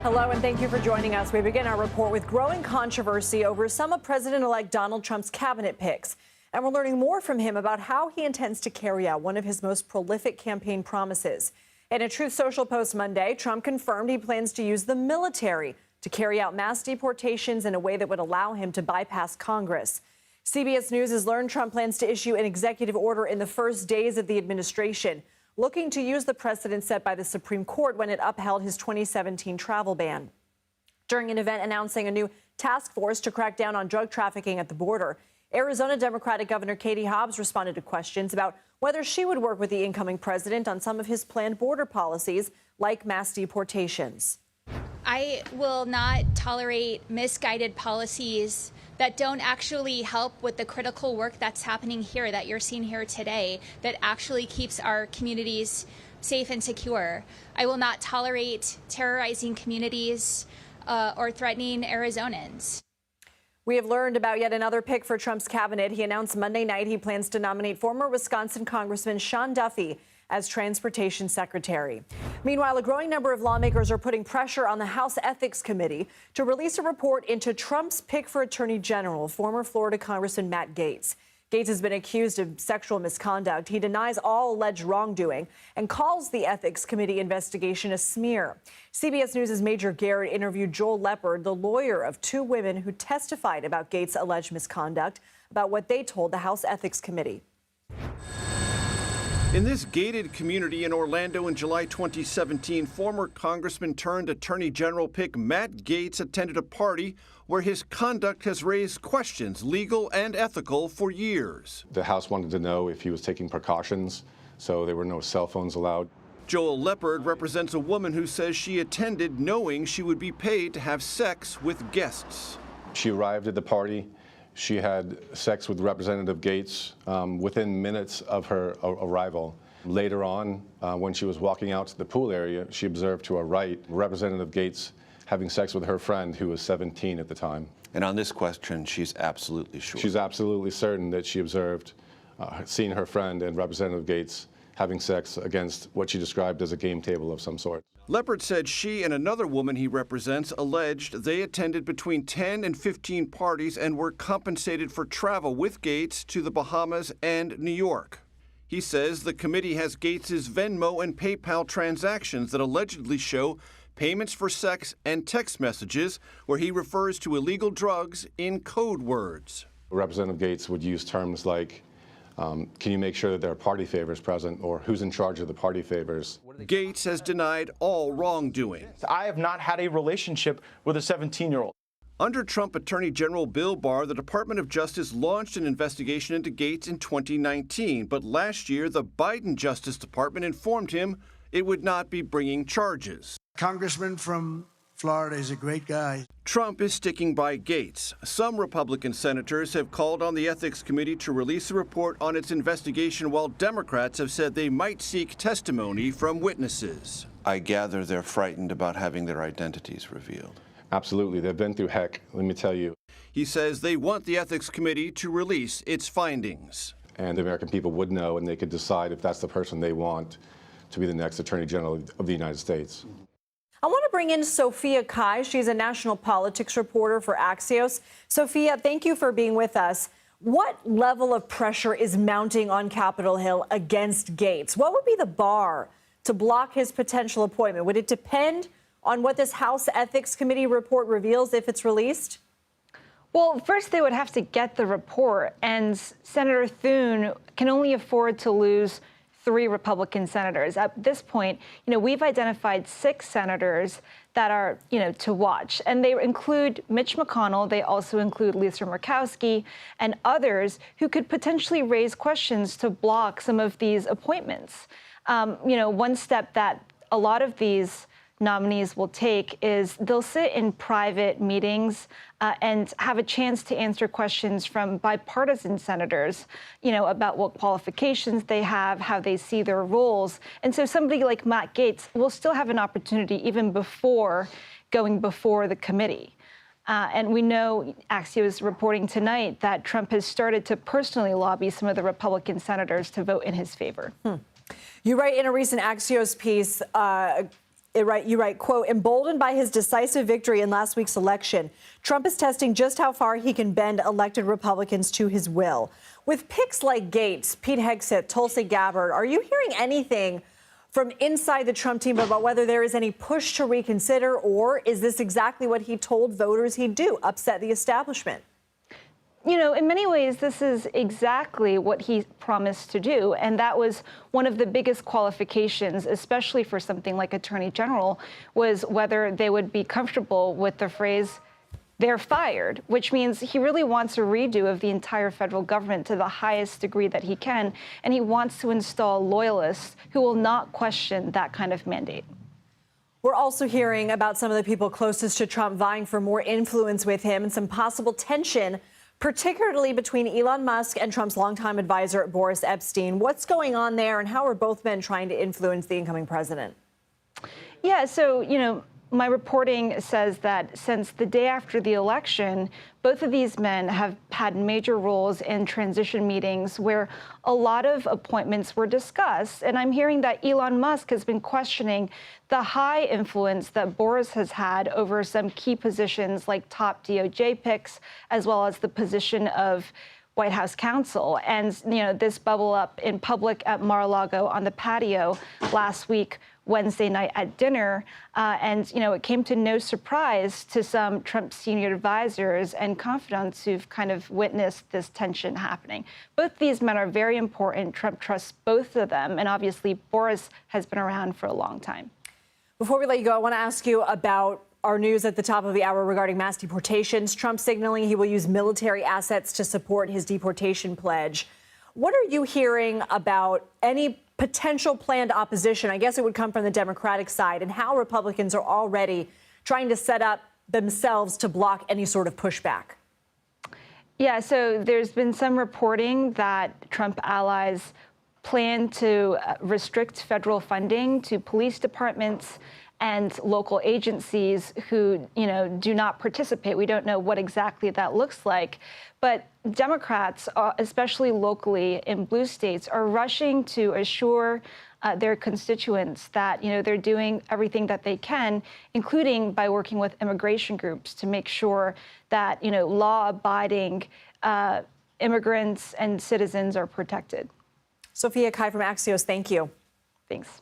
Hello, and thank you for joining us. We begin our report with growing controversy over some of President-elect Donald Trump's cabinet picks. And we're learning more from him about how he intends to carry out one of his most prolific campaign promises. In a Truth Social post Monday, Trump confirmed he plans to use the military to carry out mass deportations in a way that would allow him to bypass Congress. CBS News has learned Trump plans to issue an executive order in the first days of the administration, looking to use the precedent set by the Supreme Court when it upheld his 2017 travel ban. During an event announcing a new task force to crack down on drug trafficking at the border, Arizona Democratic Governor Katie Hobbs responded to questions about whether she would work with the incoming president on some of his planned border policies, like mass deportations. I will not tolerate misguided policies that don't actually help with the critical work that's happening here, that you're seeing here today, that actually keeps our communities safe and secure. I will not tolerate terrorizing communities or threatening Arizonans. We have learned about yet another pick for Trump's cabinet. He announced Monday night he plans to nominate former Wisconsin Congressman Sean Duffy as Transportation Secretary. Meanwhile, a growing number of lawmakers are putting pressure on the House Ethics Committee to release a report into Trump's pick for Attorney General, former Florida Congressman Matt Gaetz. Gaetz has been accused of sexual misconduct. He denies all alleged wrongdoing and calls the Ethics Committee investigation a smear. CBS News' Major Garrett interviewed Joel Leppard, the lawyer of two women who testified about Gaetz' alleged misconduct, about what they told the House Ethics Committee. In this gated community in Orlando in July 2017, former Congressman turned Attorney General pick Matt Gaetz attended a party where his conduct has raised questions, legal and ethical, for years. The House wanted to know if he was taking precautions, so there were no cell phones allowed. Joel Leppard represents a woman who says she attended knowing she would be paid to have sex with guests. She arrived at the party. She had sex with Representative Gaetz within minutes of her arrival. Later on, when she was walking out to the pool area, she observed to her right Representative Gaetz having sex with her friend, who was 17 at the time. And on this question, she's absolutely sure. She's absolutely certain that she observed seeing her friend and Representative Gaetz having sex against what she described as a game table of some sort. Leppard said she and another woman he represents alleged they attended between 10 and 15 parties and were compensated for travel with Gaetz to the Bahamas and New York. He says the committee has Gaetz' Venmo and PayPal transactions that allegedly show payments for sex and text messages where he refers to illegal drugs in code words. Representative Gaetz would use terms like, can you make sure that there are party favors present, or who's in charge of the party favors? Gaetz has denied all wrongdoing. I have not had a relationship with a 17-year-old. Under Trump Attorney General Bill Barr, the Department of Justice launched an investigation into Gaetz in 2019. But last year, the Biden Justice Department informed him it would not be bringing charges. Congressman from Florida is a great guy. Trump is sticking by Gaetz. Some Republican senators have called on the Ethics Committee to release a report on its investigation, while Democrats have said they might seek testimony from witnesses. I gather they're frightened about having their identities revealed. Absolutely. They've been through heck, let me tell you. He says they want the Ethics Committee to release its findings. And the American people would know, and they could decide if that's the person they want to be the next Attorney General of the United States. I want to bring in Sophia Cai. She's a national politics reporter for Axios. Sophia, thank you for being with us. What level of pressure is mounting on Capitol Hill against Gaetz? What would be the bar to block his potential appointment? Would it depend on what this House Ethics Committee report reveals if it's released? Well, first they would have to get the report, and Senator Thune can only afford to lose 3 Republican senators. At this point, we've identified 6 senators that are, to watch. And they include Mitch McConnell. They also include Lisa Murkowski and others who could potentially raise questions to block some of these appointments. One step that a lot of these nominees will take is they'll sit in private meetings and have a chance to answer questions from bipartisan senators, about what qualifications they have, how they see their roles. And so somebody like Matt Gaetz will still have an opportunity even before going before the committee. And we know, Axios is reporting tonight, that Trump has started to personally lobby some of the Republican senators to vote in his favor. You write in a recent Axios piece, You write, quote, emboldened by his decisive victory in last week's election, Trump is testing just how far he can bend elected Republicans to his will. With picks like Gaetz, Pete Hegseth, Tulsi Gabbard, are you hearing anything from inside the Trump team about whether there is any push to reconsider, or is this exactly what he told voters he'd do, upset the establishment? You know, in many ways, this is exactly what he promised to do. And that was one of the biggest qualifications, especially for something like Attorney General, was whether they would be comfortable with the phrase, they're fired, which means he really wants a redo of the entire federal government to the highest degree that he can. And he wants to install loyalists who will not question that kind of mandate. We're also hearing about some of the people closest to Trump vying for more influence with him and some possible tension, particularly between Elon Musk and Trump's longtime advisor, Boris Epstein. What's going on there, and how are both men trying to influence the incoming president? Yeah, so, you know, my reporting says that since the day after the election, both of these men have had major roles in transition meetings where a lot of appointments were discussed. And I'm hearing that Elon Musk has been questioning the high influence that Boris has had over some key positions like top DOJ picks, as well as the position of White House counsel. And, you know, this bubbled up in public at Mar-a-Lago on the patio last week, Wednesday night at dinner. And, you know, it came to no surprise to some Trump senior advisors and confidants who've kind of witnessed this tension happening. Both these men are very important. Trump trusts both of them. And obviously, Boris has been around for a long time. Before we let you go, I want to ask you about our news at the top of the hour regarding mass deportations. Trump signaling he will use military assets to support his deportation pledge. What are you hearing about any potential planned opposition? I guess it would come from the Democratic side, and how Republicans are already trying to set up themselves to block any sort of pushback. Yeah, so there's been some reporting that Trump allies plan to restrict federal funding to police departments and local agencies who, you know, do not participate. We don't know what exactly that looks like. But Democrats, especially locally in blue states, are rushing to assure their constituents that, you know, they're doing everything that they can, including by working with immigration groups to make sure that, you know, law-abiding immigrants and citizens are protected. Sophia Cai from Axios, thank you. Thanks.